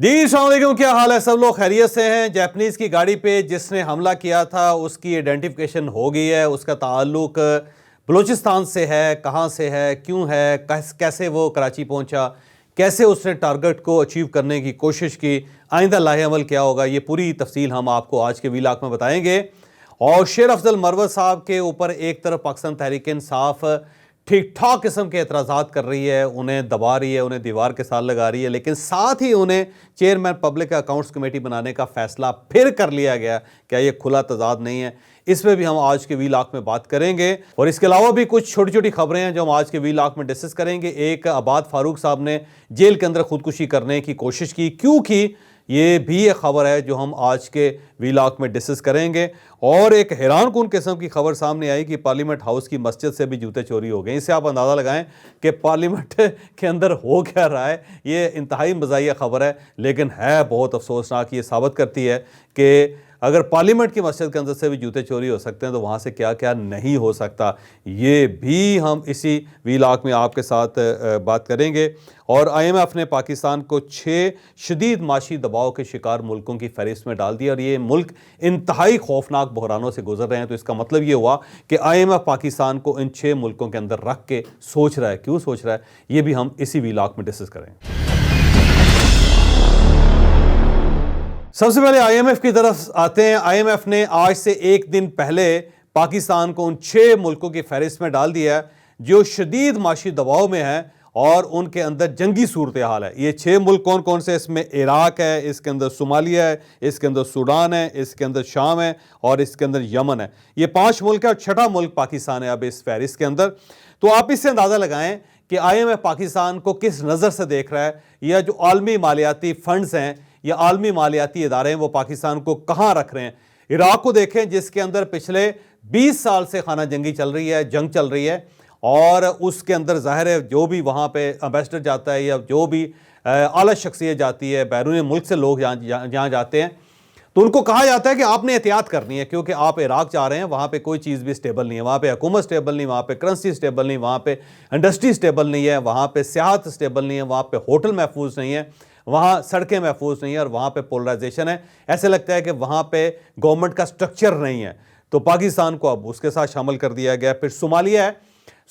جی السلام علیکم، کیا حال ہے؟ سب لوگ خیریت سے ہیں؟ جیپنیز کی گاڑی پہ جس نے حملہ کیا تھا اس کی ایڈنٹیفیکیشن ہو گئی ہے، اس کا تعلق بلوچستان سے ہے، کہاں سے ہے، کیوں ہے، کیسے وہ کراچی پہنچا، کیسے اس نے ٹارگٹ کو اچیو کرنے کی کوشش کی، آئندہ لاہ عمل کیا ہوگا، یہ پوری تفصیل ہم آپ کو آج کے ویلاگ میں بتائیں گے۔ اور شیر افضل مروت صاحب کے اوپر ایک طرف پاکستان تحریک انصاف ٹھیک ٹھاک قسم کے اعتراضات کر رہی ہے، انہیں دبا رہی ہے، انہیں دیوار کے ساتھ لگا رہی ہے، لیکن ساتھ ہی انہیں چیئرمین پبلک اکاؤنٹس کمیٹی بنانے کا فیصلہ پھر کر لیا گیا۔ کیا یہ کھلا تضاد نہیں ہے؟ اس میں بھی ہم آج کے ویلاگ میں بات کریں گے، اور اس کے علاوہ بھی کچھ چھوٹی چھوٹی خبریں ہیں جو ہم آج کے ویلاگ میں ڈسکس کریں گے۔ ایک عباد فاروق صاحب نے جیل کے اندر خودکشی کرنے کی کوشش کی، کیوں کی، یہ بھی ایک خبر ہے جو ہم آج کے ویلاگ میں ڈسکس کریں گے۔ اور ایک حیران کن قسم کی خبر سامنے آئی کہ پارلیمنٹ ہاؤس کی مسجد سے بھی جوتے چوری ہو گئے۔ اس سے آپ اندازہ لگائیں کہ پارلیمنٹ کے اندر ہو کیا رہا ہے۔ یہ انتہائی مزاحیہ خبر ہے، لیکن ہے بہت افسوسناک۔ یہ ثابت کرتی ہے کہ اگر پارلیمنٹ کی مسجد کے اندر سے بھی جوتے چوری ہو سکتے ہیں تو وہاں سے کیا کیا نہیں ہو سکتا۔ یہ بھی ہم اسی ویلاگ میں آپ کے ساتھ بات کریں گے۔ اور آئی ایم ایف نے پاکستان کو 6 شدید معاشی دباؤ کے شکار ملکوں کی فہرست میں ڈال دیا، اور یہ ملک انتہائی خوفناک بحرانوں سے گزر رہے ہیں۔ تو اس کا مطلب یہ ہوا کہ آئی ایم ایف پاکستان کو ان 6 ملکوں کے اندر رکھ کے سوچ رہا ہے۔ کیوں سوچ رہا ہے، یہ بھی ہم اسی ویلاگ میں ڈسکس کریں گے۔ سب سے پہلے آئی ایم ایف کی طرف آتے ہیں۔ آئی ایم ایف نے آج سے ایک دن پہلے پاکستان کو ان 6 ملکوں کی فہرست میں ڈال دیا ہے جو شدید معاشی دباؤ میں ہیں اور ان کے اندر جنگی صورتحال ہے۔ یہ 6 ملک کون کون سے؟ اس میں عراق ہے، اس کے اندر صومالیہ ہے، اس کے اندر سوڈان ہے، اس کے اندر شام ہے، اور اس کے اندر یمن ہے۔ یہ 5 ملک ہے، اور 6واں ملک پاکستان ہے اب اس فہرست کے اندر۔ تو آپ اس سے اندازہ لگائیں کہ آئی ایم ایف پاکستان کو کس نظر سے دیکھ رہا ہے، یا جو عالمی مالیاتی فنڈز ہیں یا عالمی مالیاتی ادارے ہیں وہ پاکستان کو کہاں رکھ رہے ہیں۔ عراق کو دیکھیں جس کے اندر پچھلے 20 سال سے خانہ جنگی چل رہی ہے، جنگ چل رہی ہے، اور اس کے اندر ظاہر ہے جو بھی وہاں پہ امبیسڈر جاتا ہے یا جو بھی اعلیٰ شخصیت جاتی ہے، بیرون ملک سے لوگ جہاں جاتے ہیں تو ان کو کہا جاتا ہے کہ آپ نے احتیاط کرنی ہے، کیونکہ آپ عراق جا رہے ہیں، وہاں پہ کوئی چیز بھی سٹیبل نہیں ہے، وہاں پہ حکومت سٹیبل نہیں، وہاں پہ کرنسی سٹیبل نہیں، وہاں پہ انڈسٹری سٹیبل نہیں ہے، وہاں پہ سیاحت سٹیبل نہیں ہے، وہاں پہ ہوٹل محفوظ نہیں ہے، وہاں سڑکیں محفوظ نہیں ہیں، اور وہاں پہ پولرائزیشن ہے۔ ایسے لگتا ہے کہ وہاں پہ گورنمنٹ کا سٹرکچر نہیں ہے۔ تو پاکستان کو اب اس کے ساتھ شامل کر دیا گیا۔ پھر صومالیہ ہے،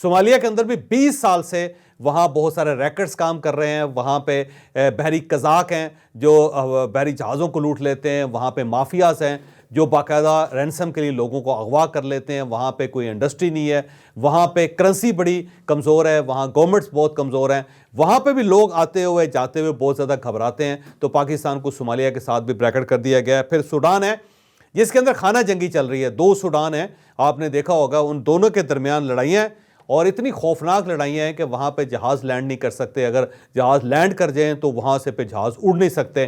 صومالیہ کے اندر بھی 20 سال سے وہاں بہت سارے ریکٹس کام کر رہے ہیں۔ وہاں پہ بحری قزاق ہیں جو بحری جہازوں کو لوٹ لیتے ہیں، وہاں پہ مافیاز ہیں جو باقاعدہ رینسم کے لیے لوگوں کو اغوا کر لیتے ہیں، وہاں پہ کوئی انڈسٹری نہیں ہے، وہاں پہ کرنسی بڑی کمزور ہے، وہاں گورنمنٹس بہت کمزور ہیں، وہاں پہ بھی لوگ آتے ہوئے جاتے ہوئے بہت زیادہ گھبراتے ہیں۔ تو پاکستان کو صومالیہ کے ساتھ بھی بریکٹ کر دیا گیا ہے۔ پھر سوڈان ہے جس کے اندر خانہ جنگی چل رہی ہے، 2 سوڈان ہیں، آپ نے دیکھا ہوگا ان دونوں کے درمیان لڑائیاں ہیں، اور اتنی خوفناک لڑائیاں ہیں کہ وہاں پہ جہاز لینڈ نہیں کر سکتے، اگر جہاز لینڈ کر جائیں تو وہاں سے پہ جہاز اڑ نہیں سکتے،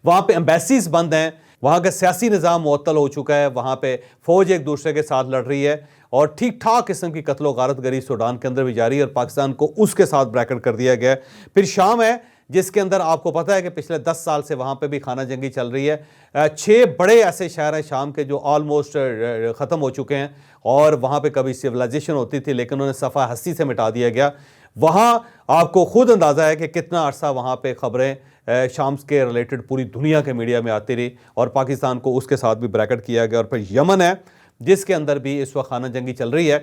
وہاں پہ ایمبیسیز بند ہیں، وہاں کا سیاسی نظام معطل ہو چکا ہے، وہاں پہ فوج ایک دوسرے کے ساتھ لڑ رہی ہے، اور ٹھیک ٹھاک قسم کی قتل و غارت گری سوڈان کے اندر بھی جاری ہے، اور پاکستان کو اس کے ساتھ بریکٹ کر دیا گیا ہے۔ پھر شام ہے جس کے اندر آپ کو پتہ ہے کہ پچھلے 10 سال سے وہاں پہ بھی خانہ جنگی چل رہی ہے۔ 6 بڑے ایسے شہر ہیں شام کے جو آلموسٹ ختم ہو چکے ہیں، اور وہاں پہ کبھی سیولائزیشن ہوتی تھی لیکن انہیں صفحہ ہستی سے مٹا دیا گیا۔ وہاں آپ کو خود اندازہ ہے کہ کتنا عرصہ وہاں پہ خبریں شام کے ریلیٹڈ پوری دنیا کے میڈیا میں آتی رہی، اور پاکستان کو اس کے ساتھ بھی بریکٹ کیا گیا۔ اور پھر یمن ہے جس کے اندر بھی اس وقت خانہ جنگی چل رہی ہے،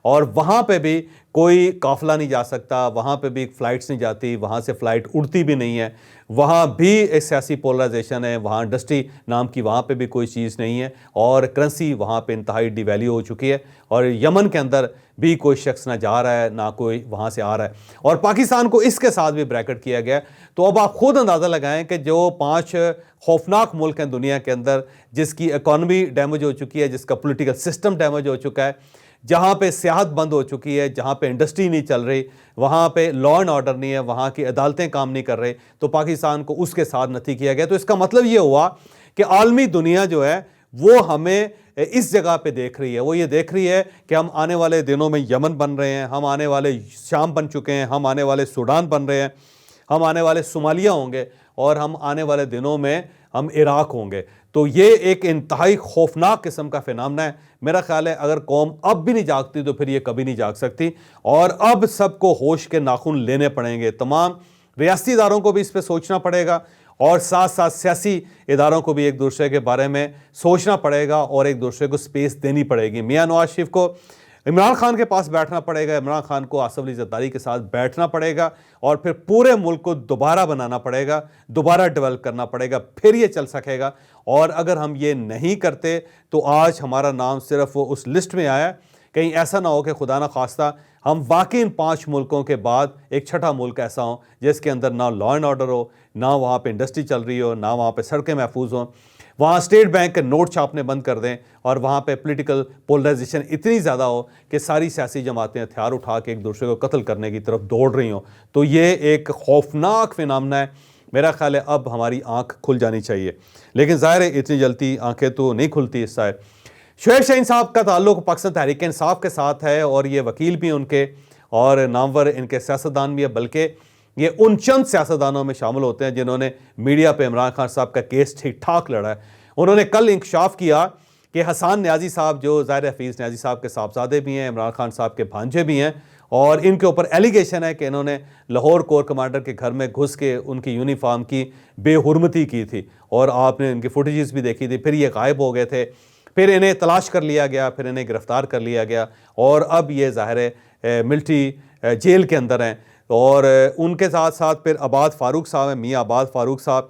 اور وہاں پہ بھی کوئی قافلہ نہیں جا سکتا، وہاں پہ بھی فلائٹس نہیں جاتی، وہاں سے فلائٹ اڑتی بھی نہیں ہے، وہاں بھی ایک سیاسی پولرائزیشن ہے، وہاں انڈسٹری نام کی وہاں پہ بھی کوئی چیز نہیں ہے، اور کرنسی وہاں پہ انتہائی ڈی ویلیو ہو چکی ہے، اور یمن کے اندر بھی کوئی شخص نہ جا رہا ہے نہ کوئی وہاں سے آ رہا ہے، اور پاکستان کو اس کے ساتھ بھی بریکٹ کیا گیا۔ تو اب آپ خود اندازہ لگائیں کہ جو 5 خوفناک ملک ہیں دنیا کے اندر، جس کی اکانومی ڈیمیج ہو چکی ہے، جس کا پولیٹیکل سسٹم ڈیمیج ہو چکا ہے، جہاں پہ سیاحت بند ہو چکی ہے، جہاں پہ انڈسٹری نہیں چل رہی، وہاں پہ لا اینڈ آرڈر نہیں ہے، وہاں کی عدالتیں کام نہیں کر رہی، تو پاکستان کو اس کے ساتھ نتھی کیا گیا۔ تو اس کا مطلب یہ ہوا کہ عالمی دنیا جو ہے وہ ہمیں اس جگہ پہ دیکھ رہی ہے، وہ یہ دیکھ رہی ہے کہ ہم آنے والے دنوں میں یمن بن رہے ہیں، ہم آنے والے شام بن چکے ہیں، ہم آنے والے سوڈان بن رہے ہیں، ہم آنے والے صومالیہ ہوں گے، اور ہم آنے والے دنوں میں ہم عراق ہوں گے۔ تو یہ ایک انتہائی خوفناک قسم کا فینامنا ہے۔ میرا خیال ہے اگر قوم اب بھی نہیں جاگتی تو پھر یہ کبھی نہیں جاگ سکتی، اور اب سب کو ہوش کے ناخن لینے پڑیں گے، تمام ریاستی اداروں کو بھی اس پہ سوچنا پڑے گا، اور ساتھ ساتھ سیاسی اداروں کو بھی ایک دوسرے کے بارے میں سوچنا پڑے گا اور ایک دوسرے کو سپیس دینی پڑے گی۔ میاں نواز شریف کو عمران خان کے پاس بیٹھنا پڑے گا، عمران خان کو آصف علی زرداری کے ساتھ بیٹھنا پڑے گا اور پھر پورے ملک کو دوبارہ بنانا پڑے گا، دوبارہ ڈیولپ کرنا پڑے گا، پھر یہ چل سکے گا۔ اور اگر ہم یہ نہیں کرتے تو آج ہمارا نام صرف اس لسٹ میں آیا، کہیں ایسا نہ ہو کہ خدا نہ خواستہ ہم واقعی ان 5 ملکوں کے بعد ایک چھٹا ملک ایسا ہو جس کے اندر نہ لا اینڈ آرڈر ہو، نہ وہاں پہ انڈسٹری چل رہی ہو، نہ وہاں پہ سڑکیں محفوظ ہوں، وہاں اسٹیٹ بینک کے نوٹ چھاپنے بند کر دیں اور وہاں پہ پولیٹیکل پولرائزیشن اتنی زیادہ ہو کہ ساری سیاسی جماعتیں ہتھیار اٹھا کے ایک دوسرے کو قتل کرنے کی طرف دوڑ رہی ہوں۔ تو یہ ایک خوفناک فینامنا ہے۔ میرا خیال ہے اب ہماری آنکھ کھل جانی چاہیے، لیکن ظاہر ہے اتنی جلدی آنکھیں تو نہیں کھلتی اس سے۔ شعیب شاہین صاحب کا تعلق پاکستان تحریک انصاف کے ساتھ ہے اور یہ وکیل بھی ان کے اور نامور ان کے سیاستدان بھی ہے، بلکہ یہ ان چند سیاستدانوں میں شامل ہوتے ہیں جنہوں نے میڈیا پہ عمران خان صاحب کا کیس ٹھیک ٹھاک لڑا ہے۔ انہوں نے کل انکشاف کیا کہ حسان نیازی صاحب جو ظاہر حفیظ نیازی صاحب کے صاحبزادے بھی ہیں، عمران خان صاحب کے بھانجے بھی ہیں، اور ان کے اوپر ایلیگیشن ہے کہ انہوں نے لاہور کور کمانڈر کے گھر میں گھس کے ان کی یونیفارم کی بے حرمتی کی تھی، اور آپ نے ان کی فوٹیجز بھی دیکھی تھی۔ پھر یہ غائب ہو گئے تھے، پھر انہیں تلاش کر لیا گیا، پھر انہیں گرفتار کر لیا گیا، اور اب یہ ظاہر ہے ملٹری جیل کے اندر ہیں۔ اور ان کے ساتھ ساتھ پھر عباد فاروق صاحب ہیں، میاں عباد فاروق صاحب،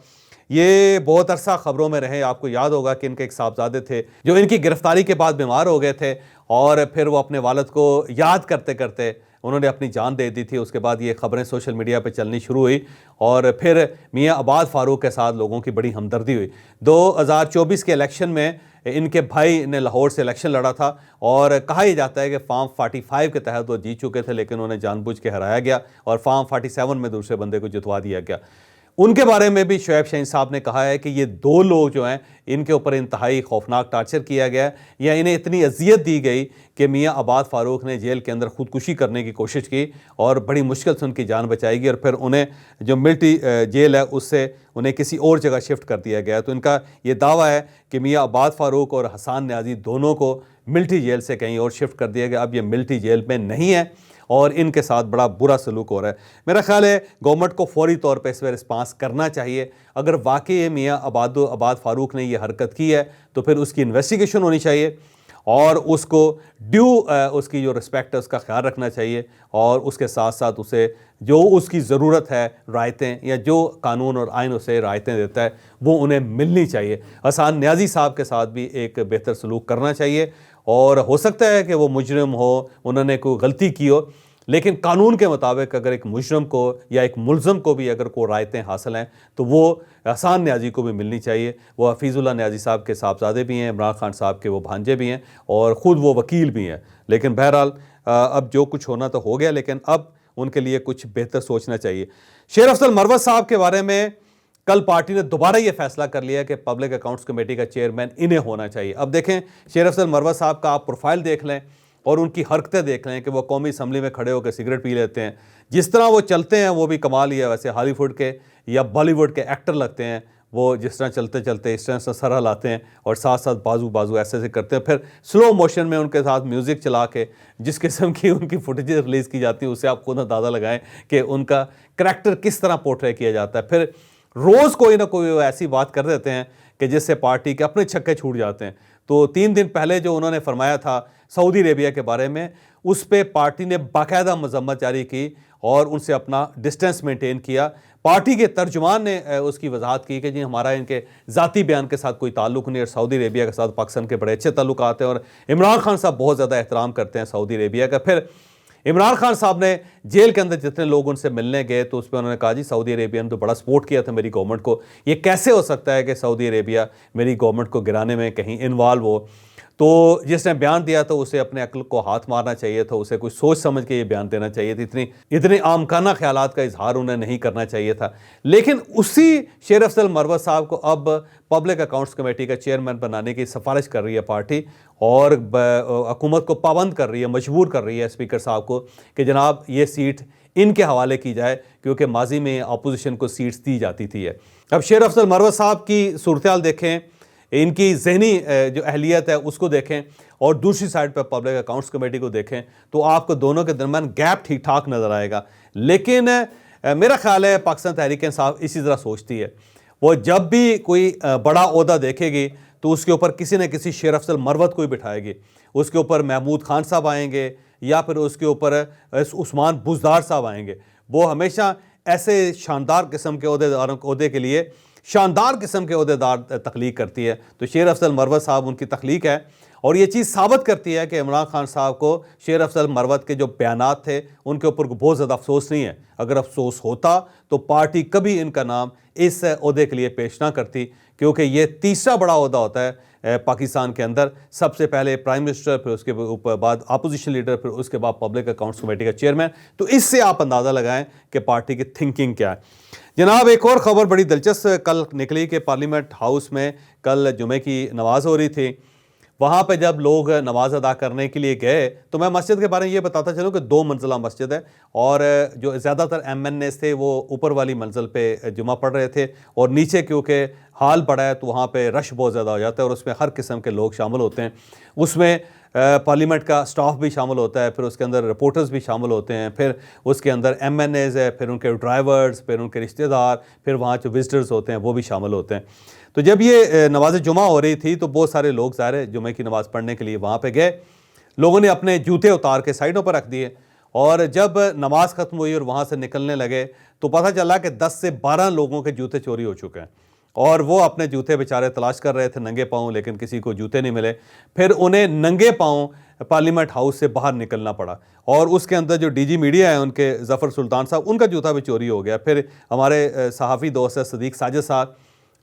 یہ بہت عرصہ خبروں میں رہے۔ آپ کو یاد ہوگا کہ ان کے ایک صاحبزادے تھے جو ان کی گرفتاری کے بعد بیمار ہو گئے تھے، اور پھر وہ اپنے والد کو یاد کرتے کرتے انہوں نے اپنی جان دے دی تھی۔ اس کے بعد یہ خبریں سوشل میڈیا پہ چلنی شروع ہوئی، اور پھر میاں عباد فاروق کے ساتھ لوگوں کی بڑی ہمدردی ہوئی۔ 2024 کے الیکشن میں ان کے بھائی نے لاہور سے الیکشن لڑا تھا، اور کہا ہی جاتا ہے کہ فارم 45 کے تحت وہ جیت چکے تھے، لیکن انہیں جان بوجھ کے ہرایا گیا اور فارم 47 میں دوسرے بندے کو جتوا دیا گیا۔ ان کے بارے میں بھی شعیب شاہین صاحب نے کہا ہے کہ یہ 2 لوگ جو ہیں ان کے اوپر انتہائی خوفناک ٹارچر کیا گیا ہے، یا انہیں اتنی اذیت دی گئی کہ میاں عباد فاروق نے جیل کے اندر خودکشی کرنے کی کوشش کی، اور بڑی مشکل سے ان کی جان بچائی گئی، اور پھر انہیں جو ملٹری جیل ہے اس سے انہیں کسی اور جگہ شفٹ کر دیا گیا۔ تو ان کا یہ دعویٰ ہے کہ میاں عباد فاروق اور حسان نیازی دونوں کو ملٹری جیل سے کہیں اور شفٹ کر دیا گیا، اب یہ ملٹری جیل میں نہیں ہے اور ان کے ساتھ بڑا برا سلوک ہو رہا ہے۔ میرا خیال ہے گورنمنٹ کو فوری طور پہ اس پہ رسپانس کرنا چاہیے۔ اگر واقعی میاں عباد فاروق نے یہ حرکت کی ہے تو پھر اس کی انویسٹیگیشن ہونی چاہیے، اور اس کو اس کی جو رسپیکٹ ہے اس کا خیال رکھنا چاہیے، اور اس کے ساتھ ساتھ اسے جو اس کی ضرورت ہے رعایتیں، یا جو قانون اور آئین اسے رعایتیں دیتا ہے وہ انہیں ملنی چاہیے۔ حسان نیازی صاحب کے ساتھ بھی ایک بہتر سلوک کرنا چاہیے، اور ہو سکتا ہے کہ وہ مجرم ہو، انہوں نے کوئی غلطی کی ہو، لیکن قانون کے مطابق اگر ایک مجرم کو یا ایک ملزم کو بھی اگر کوئی رعایتیں حاصل ہیں تو وہ حسان نیازی کو بھی ملنی چاہیے۔ وہ حفیظ اللہ نیازی صاحب کے صاحبزادے بھی ہیں، عمران خان صاحب کے وہ بھانجے بھی ہیں، اور خود وہ وکیل بھی ہیں۔ لیکن بہرحال اب جو کچھ ہونا تو ہو گیا، لیکن اب ان کے لیے کچھ بہتر سوچنا چاہیے۔ شیر افضل مروت صاحب کے بارے میں کل پارٹی نے دوبارہ یہ فیصلہ کر لیا کہ پبلک اکاؤنٹس کمیٹی کا چیئرمین انہیں ہونا چاہیے۔ اب دیکھیں شیر افضل مروت صاحب کا آپ پروفائل دیکھ لیں اور ان کی حرکتیں دیکھ لیں کہ وہ قومی اسمبلی میں کھڑے ہو کے سگریٹ پی لیتے ہیں، جس طرح وہ چلتے ہیں وہ بھی کمال ہی ہے۔ ویسے ہالی ووڈ کے یا بالی ووڈ کے ایکٹر لگتے ہیں، وہ جس طرح چلتے چلتے اس طرح سے سر ہلاتے ہیں اور ساتھ ساتھ بازو ایسے ایسے کرتے ہیں، پھر سلو موشن میں ان کے ساتھ میوزک چلا کے جس قسم کی ان کی فوٹیجز ریلیز کی جاتی ہیں، اسے آپ خود اندازہ لگائیں کہ ان کا کریکٹر کس طرح پورٹرے کیا جاتا ہے۔ پھر روز کوئی نہ کوئی ایسی بات کر دیتے ہیں کہ جس سے پارٹی کے اپنے چھکے چھوٹ جاتے ہیں۔ تو 3 دن پہلے جو انہوں نے فرمایا تھا سعودی عربیہ کے بارے میں، اس پہ پارٹی نے باقاعدہ مذمت جاری کی اور ان سے اپنا ڈسٹینس مینٹین کیا۔ پارٹی کے ترجمان نے اس کی وضاحت کی کہ جی ہمارا ان کے ذاتی بیان کے ساتھ کوئی تعلق نہیں، اور سعودی عربیہ کے ساتھ پاکستان کے بڑے اچھے تعلقات ہیں، اور عمران خان صاحب بہت زیادہ احترام کرتے ہیں سعودی عربیہ کا۔ پھر عمران خان صاحب نے جیل کے اندر جتنے لوگ ان سے ملنے گئے تو اس پہ انہوں نے کہا جی سعودی عربیہ نے تو بڑا سپورٹ کیا تھا میری گورنمنٹ کو، یہ کیسے ہو سکتا ہے کہ سعودی عربیہ میری گورنمنٹ کو گرانے میں کہیں انوالو ہو۔ تو جس نے بیان دیا تو اسے اپنے عقل کو ہاتھ مارنا چاہیے تھا، اسے کوئی سوچ سمجھ کے یہ بیان دینا چاہیے تھا، اتنے عامکانہ خیالات کا اظہار انہیں نہیں کرنا چاہیے تھا۔ لیکن اسی شیر افضل مروت صاحب کو اب پبلک اکاؤنٹس کمیٹی کا چیئرمین بنانے کی سفارش کر رہی ہے پارٹی، اور حکومت کو پابند کر رہی ہے، مجبور کر رہی ہے اسپیکر صاحب کو کہ جناب یہ سیٹ ان کے حوالے کی جائے، کیونکہ ماضی میں اپوزیشن کو سیٹس دی جاتی تھی۔ اب شیر افضل مروت صاحب کی صورتحال دیکھیں، ان کی ذہنی جو اہلیت ہے اس کو دیکھیں، اور دوسری سائڈ پہ پبلک اکاؤنٹس کمیٹی کو دیکھیں، تو آپ کو دونوں کے درمیان گیپ ٹھیک ٹھاک نظر آئے گا۔ لیکن میرا خیال ہے پاکستان تحریک انصاف اسی طرح سوچتی ہے، وہ جب بھی کوئی بڑا عہدہ دیکھے گی تو اس کے اوپر کسی نہ کسی شیر افضل مروت کو ہی بٹھائے گی. اس کے اوپر محمود خان صاحب آئیں گے یا پھر اس کے اوپر عثمان بزدار صاحب آئیں گے. وہ ہمیشہ ایسے شاندار قسم کے عہدے کے لیے شاندار قسم کے عہدیدار تخلیق کرتی ہے. تو شیر افضل مروت صاحب ان کی تخلیق ہے, اور یہ چیز ثابت کرتی ہے کہ عمران خان صاحب کو شیر افضل مروت کے جو بیانات تھے ان کے اوپر بہت زیادہ افسوس نہیں ہے. اگر افسوس ہوتا تو پارٹی کبھی ان کا نام اس عہدے کے لیے پیش نہ کرتی, کیونکہ یہ تیسرا بڑا عہدہ ہوتا ہے پاکستان کے اندر. سب سے پہلے پرائم منسٹر, پھر اس کے بعد اپوزیشن لیڈر, پھر اس کے بعد پبلک اکاؤنٹس کمیٹی کا چیئرمین. تو اس سے آپ اندازہ لگائیں کہ پارٹی کی تھنکنگ کیا ہے. جناب ایک اور خبر بڑی دلچسپ کل نکلی کہ پارلیمنٹ ہاؤس میں کل جمعے کی نماز ہو رہی تھی. وہاں پہ جب لوگ نماز ادا کرنے کے لیے گئے تو میں مسجد کے بارے میں یہ بتاتا چلوں کہ 2 منزلہ مسجد ہے, اور جو زیادہ تر ایم این ایز تھے وہ اوپر والی منزل پہ جمعہ پڑھ رہے تھے, اور نیچے کیونکہ ہال بڑا ہے تو وہاں پہ رش بہت زیادہ ہو جاتا ہے, اور اس میں ہر قسم کے لوگ شامل ہوتے ہیں. اس میں پارلیمنٹ کا سٹاف بھی شامل ہوتا ہے, پھر اس کے اندر رپورٹرز بھی شامل ہوتے ہیں, پھر اس کے اندر ایم این ایز ہے, پھر ان کے ڈرائیورز, پھر ان کے رشتہ دار, پھر وہاں جو وزٹرز ہوتے ہیں وہ بھی شامل ہوتے ہیں. تو جب یہ نماز جمعہ ہو رہی تھی تو بہت سارے لوگ ظاہر جمعہ کی نماز پڑھنے کے لیے وہاں پہ گئے. لوگوں نے اپنے جوتے اتار کے سائڈوں پر رکھ دیے, اور جب نماز ختم ہوئی اور وہاں سے نکلنے لگے تو پتہ چلا کہ 10 سے 12 لوگوں کے جوتے چوری ہو چکے ہیں, اور وہ اپنے جوتے بیچارے تلاش کر رہے تھے ننگے پاؤں, لیکن کسی کو جوتے نہیں ملے. پھر انہیں ننگے پاؤں پارلیمنٹ ہاؤس سے باہر نکلنا پڑا, اور اس کے اندر جو ڈی جی میڈیا ہے ان کے ظفر سلطان صاحب, ان کا جوتا بھی چوری ہو گیا. پھر ہمارے صحافی دوست ہے صدیق ساجد صاحب,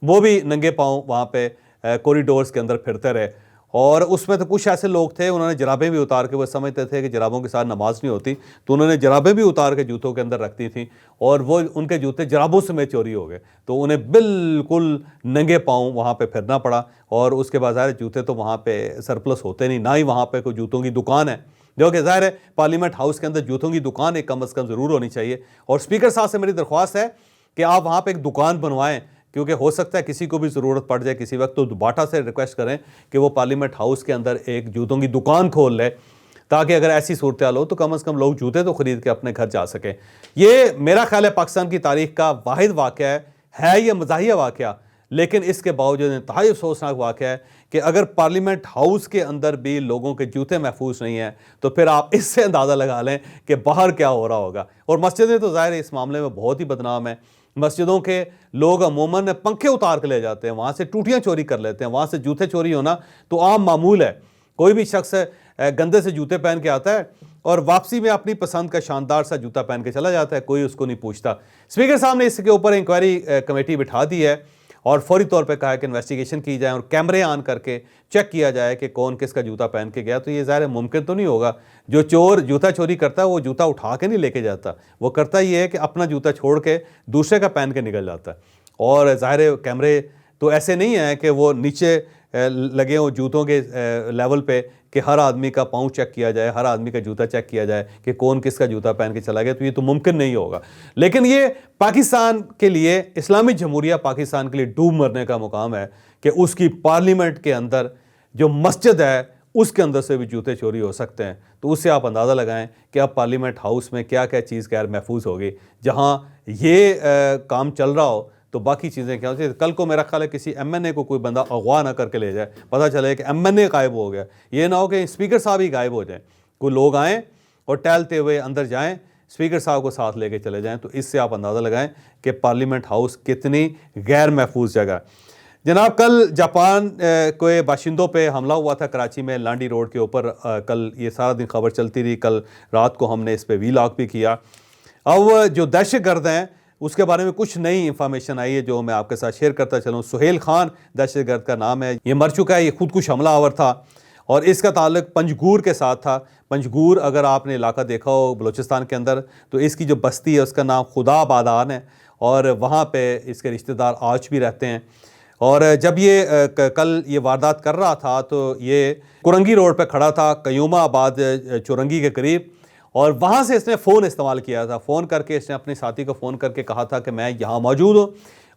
وہ بھی ننگے پاؤں وہاں پہ کوریڈورز کے اندر پھرتے رہے. اور اس میں تو کچھ ایسے لوگ تھے انہوں نے جرابیں بھی اتار کے, وہ سمجھتے تھے کہ جرابوں کے ساتھ نماز نہیں ہوتی, تو انہوں نے جرابیں بھی اتار کے جوتوں کے اندر رکھ دی تھیں, اور وہ ان کے جوتے جرابوں سمیت چوری ہو گئے. تو انہیں بالکل ننگے پاؤں وہاں پہ پھرنا پڑا, اور اس کے بعد ظاہر جوتے تو وہاں پہ سرپلس ہوتے نہیں, نہ ہی وہاں پہ کوئی جوتوں کی دکان ہے, جو کہ ظاہر ہے پارلیمنٹ ہاؤس کے اندر جوتوں کی دکان ایک کم از کم ضرور ہونی چاہیے. اور اسپیکر صاحب سے میری درخواست ہے کہ آپ وہاں پہ ایک دکان بنوائیں, کیونکہ ہو سکتا ہے کسی کو بھی ضرورت پڑ جائے کسی وقت, تو باٹا سے ریکویسٹ کریں کہ وہ پارلیمنٹ ہاؤس کے اندر ایک جوتوں کی دکان کھول لے, تاکہ اگر ایسی صورتحال ہو تو کم از کم لوگ جوتے تو خرید کے اپنے گھر جا سکیں. یہ میرا خیال ہے پاکستان کی تاریخ کا واحد واقعہ ہے یہ مزاحیہ واقعہ, لیکن اس کے باوجود انتہائی افسوسناک واقعہ ہے کہ اگر پارلیمنٹ ہاؤس کے اندر بھی لوگوں کے جوتے محفوظ نہیں ہیں تو پھر آپ اس سے اندازہ لگا لیں کہ باہر کیا ہو رہا ہوگا. اور مسجدیں تو ظاہر اس معاملے میں بہت ہی بدنام ہیں. مسجدوں کے لوگ عموماً پنکھے اتار کے لے جاتے ہیں, وہاں سے ٹوٹیاں چوری کر لیتے ہیں, وہاں سے جوتے چوری ہونا تو عام معمول ہے. کوئی بھی شخص گندے سے جوتے پہن کے آتا ہے اور واپسی میں اپنی پسند کا شاندار سا جوتا پہن کے چلا جاتا ہے, کوئی اس کو نہیں پوچھتا. اسپیکر صاحب نے اس کے اوپر انکوائری کمیٹی بٹھا دی ہے, اور فوری طور پہ کہا ہے کہ انویسٹیگیشن کی جائے اور کیمرے آن کر کے چیک کیا جائے کہ کون کس کا جوتا پہن کے گیا. تو یہ ظاہر ممکن تو نہیں ہوگا, جو چور جوتا چوری کرتا ہے وہ جوتا اٹھا کے نہیں لے کے جاتا, وہ کرتا یہ ہے کہ اپنا جوتا چھوڑ کے دوسرے کا پہن کے نکل جاتا ہے. اور ظاہر کیمرے تو ایسے نہیں ہیں کہ وہ نیچے لگے ہوں جوتوں کے لیول پہ کہ ہر آدمی کا پاؤں چیک کیا جائے, ہر آدمی کا جوتا چیک کیا جائے کہ کون کس کا جوتا پہن کے چلا گیا, تو یہ تو ممکن نہیں ہوگا. لیکن یہ پاکستان کے لیے, اسلامی جمہوریہ پاکستان کے لیے ڈوب مرنے کا مقام ہے کہ اس کی پارلیمنٹ کے اندر جو مسجد ہے اس کے اندر سے بھی جوتے چوری ہو سکتے ہیں. تو اس سے آپ اندازہ لگائیں کہ اب پارلیمنٹ ہاؤس میں کیا کیا چیز غیر محفوظ ہوگی. جہاں یہ کام چل رہا ہو تو باقی چیزیں کیا ہوتی ہیں. کل کو میرا خیال ہے کسی ایم این اے کو کوئی بندہ اغوا نہ کر کے لے جائے, پتہ چلے کہ ایم این اے غائب ہو گیا, یہ نہ ہو کہ اسپیکر صاحب ہی غائب ہو جائیں, کوئی لوگ آئیں اور ٹہلتے ہوئے اندر جائیں, اسپیکر صاحب کو ساتھ لے کے چلے جائیں. تو اس سے آپ اندازہ لگائیں کہ پارلیمنٹ ہاؤس کتنی غیر محفوظ جگہ ہے. جناب کل جاپان کے باشندوں پہ حملہ ہوا تھا کراچی میں لانڈی روڈ کے اوپر. کل یہ سارا دن خبر چلتی رہی, کل رات کو ہم نے اس پہ وی لاگ بھی کیا. اب جو دہشت گرد ہیں اس کے بارے میں کچھ نئی انفارمیشن آئی ہے جو میں آپ کے ساتھ شیئر کرتا چلوں. سہیل خان دہشت گرد کا نام ہے, یہ مر چکا ہے, یہ خودکش حملہ آور تھا اور اس کا تعلق پنجگور کے ساتھ تھا. پنجگور اگر آپ نے علاقہ دیکھا ہو بلوچستان کے اندر تو اس کی جو بستی ہے اس کا نام خدا آبادان ہے, اور وہاں پہ اس کے رشتہ دار آج بھی رہتے ہیں. اور جب یہ کل یہ واردات کر رہا تھا تو یہ کرنگی روڈ پہ کھڑا تھا, قیومہ آباد چورنگی کے قریب, اور وہاں سے اس نے فون استعمال کیا تھا. فون کر کے اس نے اپنے ساتھی کو فون کر کے کہا تھا کہ میں یہاں موجود ہوں,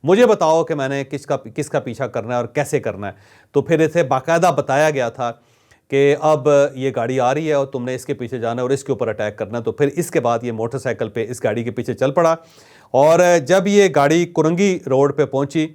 مجھے بتاؤ کہ میں نے کس کا پیچھا کرنا ہے اور کیسے کرنا ہے. تو پھر اسے باقاعدہ بتایا گیا تھا کہ اب یہ گاڑی آ رہی ہے اور تم نے اس کے پیچھے جانا ہے اور اس کے اوپر اٹیک کرنا ہے. تو پھر اس کے بعد یہ موٹر سائیکل پہ اس گاڑی کے پیچھے چل پڑا, اور جب یہ گاڑی کرنگی روڈ پہ پہنچی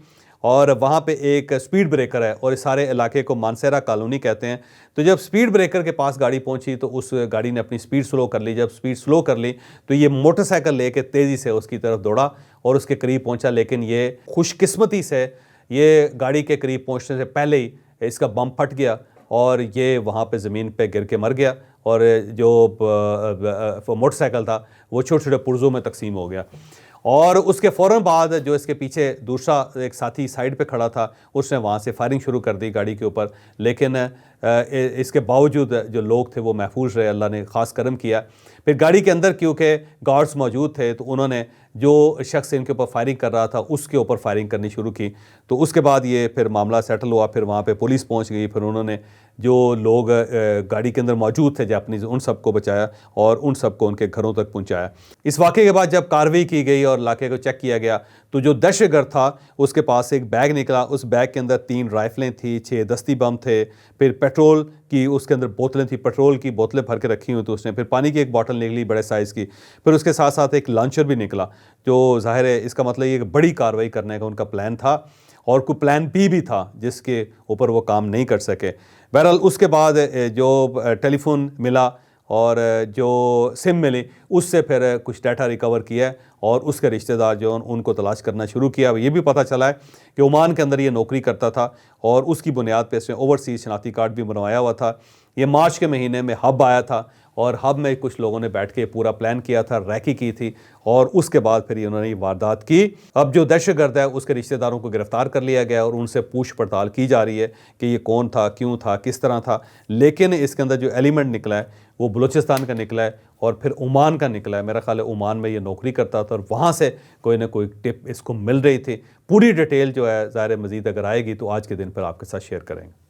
اور وہاں پہ ایک سپیڈ بریکر ہے اور اس سارے علاقے کو مانسیرا کالونی کہتے ہیں. تو جب سپیڈ بریکر کے پاس گاڑی پہنچی تو اس گاڑی نے اپنی سپیڈ سلو کر لی. جب سپیڈ سلو کر لی تو یہ موٹر سائیکل لے کے تیزی سے اس کی طرف دوڑا اور اس کے قریب پہنچا, لیکن یہ خوش قسمتی سے یہ گاڑی کے قریب پہنچنے سے پہلے ہی اس کا بم پھٹ گیا اور یہ وہاں پہ زمین پہ گر کے مر گیا, اور جو موٹر سائیکل تھا وہ چھوٹے چھوٹے پرزوں میں تقسیم ہو گیا. اور اس کے فوراً بعد جو اس کے پیچھے دوسرا ایک ساتھی سائیڈ پہ کھڑا تھا اس نے وہاں سے فائرنگ شروع کر دی گاڑی کے اوپر, لیکن اس کے باوجود جو لوگ تھے وہ محفوظ رہے, اللہ نے خاص کرم کیا. پھر گاڑی کے اندر کیونکہ گارڈز موجود تھے تو انہوں نے جو شخص ان کے اوپر فائرنگ کر رہا تھا اس کے اوپر فائرنگ کرنی شروع کی. تو اس کے بعد یہ پھر معاملہ سیٹل ہوا, پھر وہاں پہ پولیس پہنچ گئی, پھر انہوں نے جو لوگ گاڑی کے اندر موجود تھے جاپنیز ان سب کو بچایا اور ان سب کو ان کے گھروں تک پہنچایا. اس واقعے کے بعد جب کارروائی کی گئی اور علاقے کو چیک کیا گیا تو جو دہشت گرد تھا اس کے پاس ایک بیگ نکلا, اس بیگ کے اندر 3 رائفلیں تھیں, 6 دستی بم تھے, پھر پیٹرول کی اس کے اندر بوتلیں تھیں, پیٹرول کی بوتلیں بھر کے رکھی ہوئی تو اس نے, پھر پانی کی ایک بوتل نکلی بڑے سائز کی, پھر اس کے ساتھ ساتھ ایک لانچر بھی نکلا. جو ظاہر ہے اس کا مطلب یہ کہ بڑی کارروائی کرنے کا ان کا پلان تھا اور کوئی پلان بی بھی تھا جس کے اوپر وہ کام نہیں کر سکے. بہرحال اس کے بعد جو ٹیلی فون ملا اور جو سم ملی اس سے پھر کچھ ڈیٹا ریکور کیا اور اس کے رشتہ دار جو ان کو تلاش کرنا شروع کیا. یہ بھی پتہ چلا ہے کہ عمان کے اندر یہ نوکری کرتا تھا اور اس کی بنیاد پہ اس نے اوورسیز شناختی کارڈ بھی بنوایا ہوا تھا. یہ مارچ کے مہینے میں ہب آیا تھا اور ہب میں کچھ لوگوں نے بیٹھ کے پورا پلان کیا تھا, ریکی کی تھی اور اس کے بعد پھر انہوں نے یہ واردات کی. اب جو دہشت گرد ہے اس کے رشتہ داروں کو گرفتار کر لیا گیا اور ان سے پوچھ پڑتال کی جا رہی ہے کہ یہ کون تھا, کیوں تھا, کس طرح تھا. لیکن اس کے اندر جو ایلیمنٹ نکلا ہے وہ بلوچستان کا نکلا ہے اور پھر عمان کا نکلا ہے. میرا خیال ہے عمان میں یہ نوکری کرتا تھا اور وہاں سے کوئی نہ کوئی ٹپ اس کو مل رہی تھی. پوری ڈیٹیل جو ہے ظاہر مزید اگر آئے گی تو آج کے دن پر آپ کے ساتھ شیئر کریں گے.